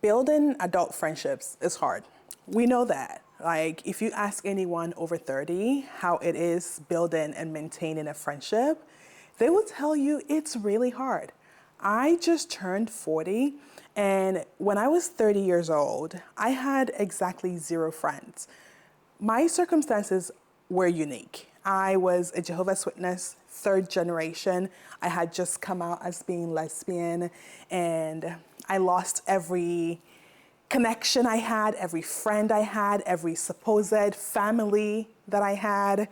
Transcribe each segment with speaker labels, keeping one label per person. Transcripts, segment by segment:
Speaker 1: Building adult friendships is hard. We know that. Like, if you ask anyone over 30 how it is building and maintaining a friendship, they will tell you it's really hard. I just turned 40, and when I was 30 years old, I had exactly 0 friends. My circumstances were unique. I was a Jehovah's Witness, 3rd generation. I had just come out as being lesbian, and I lost every connection I had, every friend I had, every supposed family that I had,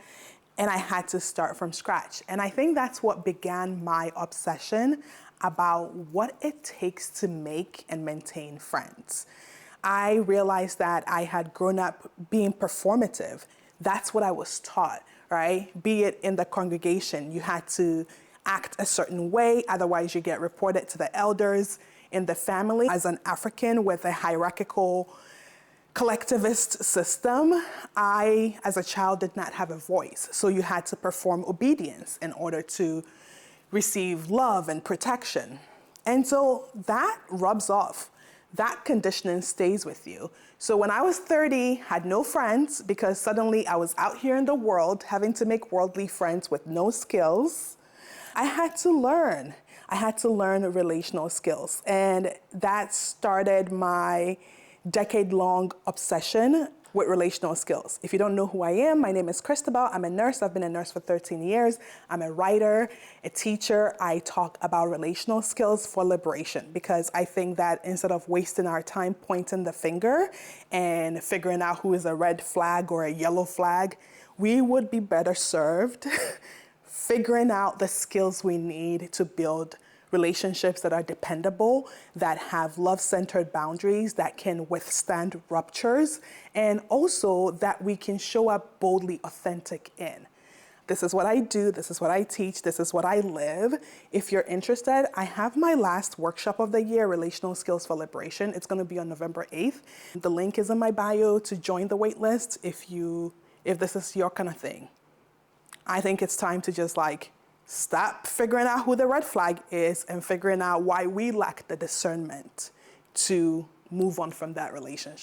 Speaker 1: and I had to start from scratch. And I think that's what began my obsession about what it takes to make and maintain friends. I realized that I had grown up being performative. That's what I was taught, right? Be it in the congregation, you had to act a certain way, otherwise you get reported to the elders. In the family, as an African with a hierarchical collectivist system, I, as a child, did not have a voice. So you had to perform obedience in order to receive love and protection. And so that rubs off. That conditioning stays with you. So when I was 30, had no friends because suddenly I was out here in the world having to make worldly friends with no skills. I had to learn. I had to learn relational skills, and that started my decade-long obsession with relational skills. If you don't know who I am, my name is Christabel. I'm a nurse. I've been a nurse for 13 years. I'm a writer, a teacher. I talk about relational skills for liberation because I think that instead of wasting our time pointing the finger and figuring out who is a red flag or a yellow flag, we would be better served figuring out the skills we need to build relationships that are dependable, that have love-centered boundaries, that can withstand ruptures, and also that we can show up boldly authentic in. This is what I do, this is what I teach, this is what I live. If you're interested, I have my last workshop of the year, Relational Skills for Liberation. It's gonna be on November 8th. The link is in my bio to join the waitlist if this is your kind of thing. I think it's time to just stop figuring out who the red flag is and figuring out why we lack the discernment to move on from that relationship.